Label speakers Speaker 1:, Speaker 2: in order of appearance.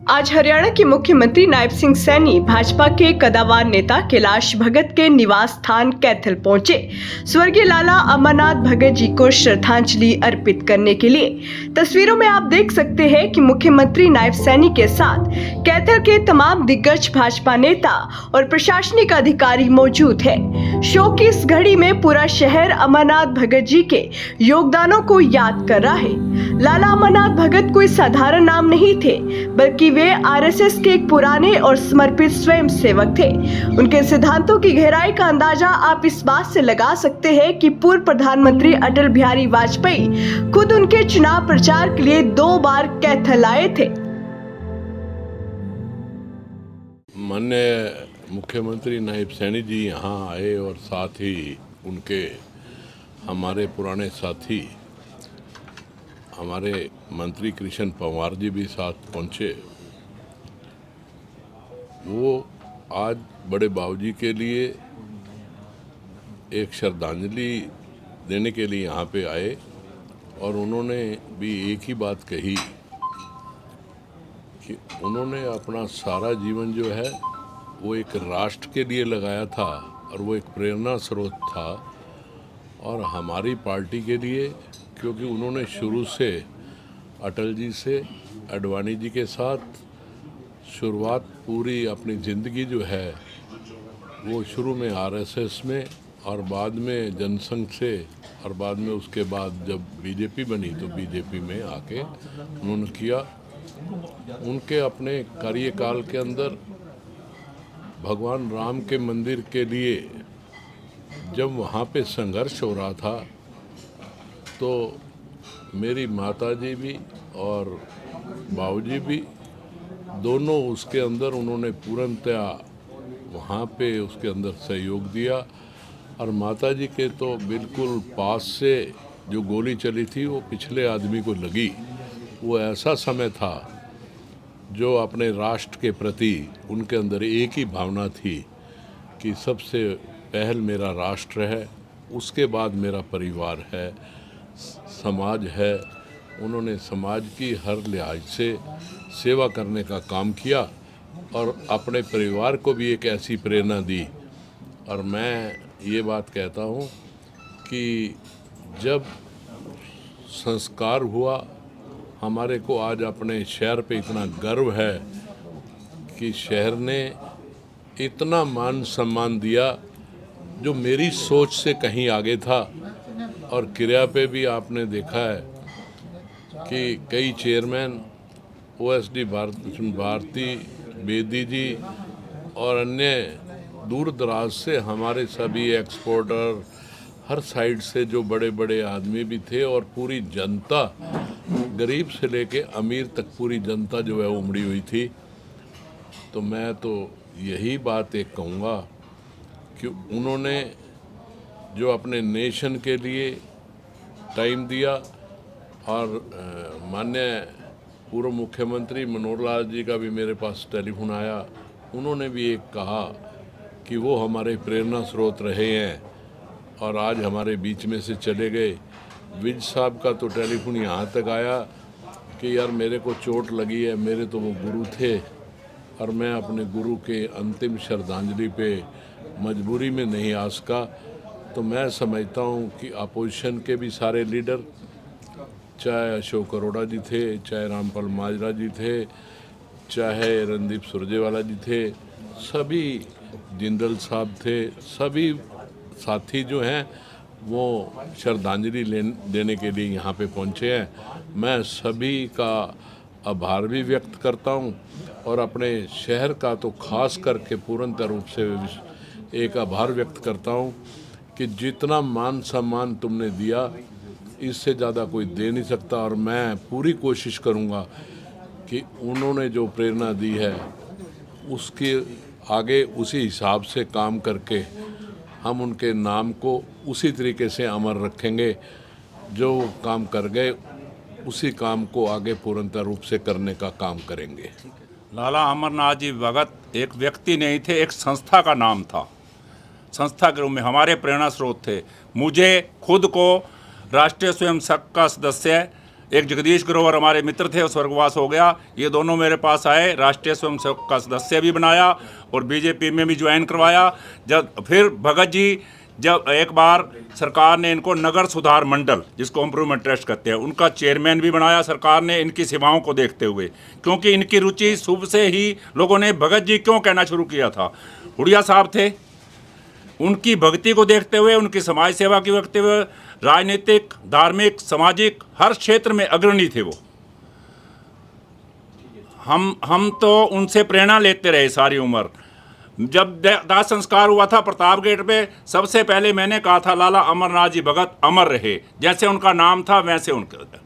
Speaker 1: आज हरियाणा के मुख्यमंत्री नायब सिंह सैनी भाजपा के कद्दावर नेता कैलाश भगत के निवास स्थान कैथल पहुंचे स्वर्गीय लाला अमरनाथ भगत जी को श्रद्धांजलि अर्पित करने के लिए। तस्वीरों में आप देख सकते हैं कि मुख्यमंत्री नायब सैनी के साथ कैथल के तमाम दिग्गज भाजपा नेता और प्रशासनिक अधिकारी मौजूद है। शोक की इस घड़ी में पूरा शहर अमरनाथ भगत जी के योगदानों को याद कर रहा है। लाला अमरनाथ भगत कोई साधारण नाम नहीं थे, बल्कि वे आरएसएस के एक पुराने और समर्पित स्वयं सेवक थे। उनके सिद्धांतों की गहराई का अंदाजा आप इस बात से लगा सकते हैं कि पूर्व प्रधानमंत्री अटल बिहारी वाजपेयी खुद उनके चुनाव प्रचार के लिए 2 बार कैथल आए थे।
Speaker 2: माननीय मुख्यमंत्री नायब सैनी जी यहाँ आए और साथ ही उनके हमारे पुराने साथी हमारे मंत्री कृष्ण पंवार जी भी साथ पहुँचे। वो आज बड़े बाबूजी के लिए एक श्रद्धांजलि देने के लिए यहाँ पे आए और उन्होंने भी एक ही बात कही कि उन्होंने अपना सारा जीवन जो है वो एक राष्ट्र के लिए लगाया था और वो एक प्रेरणा स्रोत था और हमारी पार्टी के लिए, क्योंकि उन्होंने शुरू से अटल जी से आडवाणी जी के साथ शुरुआत पूरी अपनी ज़िंदगी जो है वो शुरू में आरएसएस में और बाद में जनसंघ से और बाद में उसके बाद जब बीजेपी बनी तो बीजेपी में आके उन्होंने किया। उनके अपने कार्यकाल के अंदर भगवान राम के मंदिर के लिए जब वहाँ पे संघर्ष हो रहा था तो मेरी माताजी भी और बाबूजी भी दोनों उसके अंदर उन्होंने पूर्णतया वहाँ पे उसके अंदर सहयोग दिया। और माताजी के तो बिल्कुल पास से जो गोली चली थी वो पिछले आदमी को लगी। वो ऐसा समय था जो अपने राष्ट्र के प्रति उनके अंदर एक ही भावना थी कि सबसे पहल मेरा राष्ट्र है, उसके बाद मेरा परिवार है, समाज है। उन्होंने समाज की हर लिहाज से सेवा करने का काम किया और अपने परिवार को भी एक ऐसी प्रेरणा दी। और मैं ये बात कहता हूँ कि जब संस्कार हुआ, हमारे को आज अपने शहर पे इतना गर्व है कि शहर ने इतना मान सम्मान दिया जो मेरी सोच से कहीं आगे था। और क्रिया पे भी आपने देखा है कि कई चेयरमैन ओएसडी भारती बेदी जी और अन्य दूर दराज से हमारे सभी एक्सपोर्टर हर साइड से जो बड़े बड़े आदमी भी थे और पूरी जनता, गरीब से लेके अमीर तक पूरी जनता जो है उमड़ी हुई थी। तो मैं तो यही बात एक कहूँगा कि उन्होंने जो अपने नेशन के लिए टाइम दिया और माननीय पूर्व मुख्यमंत्री मनोहर लाल जी का भी मेरे पास टेलीफोन आया। उन्होंने भी एक कहा कि वो हमारे प्रेरणा स्रोत रहे हैं और आज हमारे बीच में से चले गए। विज साहब का तो टेलीफोन यहाँ तक आया कि यार मेरे को चोट लगी है, मेरे तो वो गुरु थे और मैं अपने गुरु के अंतिम श्रद्धांजलि पे मजबूरी में नहीं आ सका। तो मैं समझता हूँ कि अपोजिशन के भी सारे लीडर, चाहे अशोक अरोड़ा जी थे, चाहे रामपाल माजरा जी थे, चाहे रणदीप सुरजेवाला जी थे, सभी जिंदल साहब थे, सभी साथी जो हैं वो श्रद्धांजलि देने के लिए यहाँ पे पहुँचे हैं। मैं सभी का आभार भी व्यक्त करता हूँ और अपने शहर का तो खास करके पूर्णतः रूप से एक आभार व्यक्त करता हूँ कि जितना मान सम्मान तुमने दिया इससे ज़्यादा कोई दे नहीं सकता। और मैं पूरी कोशिश करूँगा कि उन्होंने जो प्रेरणा दी है उसके आगे उसी हिसाब से काम करके हम उनके नाम को उसी तरीके से अमर रखेंगे। जो काम कर गए उसी काम को आगे पूर्णतः रूप से करने का काम करेंगे।
Speaker 3: लाला अमरनाथ जी भगत एक व्यक्ति नहीं थे, एक संस्था का नाम था। संस्था के रूप में हमारे प्रेरणा स्रोत थे। मुझे खुद को राष्ट्रीय स्वयंसेवक का सदस्य एक जगदीश ग्रोवर हमारे मित्र थे, स्वर्गवास हो गया। ये दोनों मेरे पास आए, राष्ट्रीय स्वयंसेवक का सदस्य भी बनाया और बीजेपी में भी ज्वाइन करवाया। जब फिर भगत जी, जब एक बार सरकार ने इनको नगर सुधार मंडल, जिसको इम्प्रूवमेंट ट्रस्ट कहते हैं, उनका चेयरमैन भी बनाया सरकार ने, इनकी सेवाओं को देखते हुए। क्योंकि इनकी रुचि शुभ से ही लोगों ने भगत जी क्यों कहना शुरू किया था। हुड़िया साहब थे, उनकी भक्ति को देखते हुए, उनकी समाज सेवा की देखते हुए, राजनीतिक, धार्मिक, सामाजिक हर क्षेत्र में अग्रणी थे वो। हम तो उनसे प्रेरणा लेते रहे सारी उम्र। जब दाह संस्कार हुआ था प्रताप गेट पे, सबसे पहले मैंने कहा था लाला अमरनाथ जी भगत अमर रहे, जैसे उनका नाम था वैसे उनका।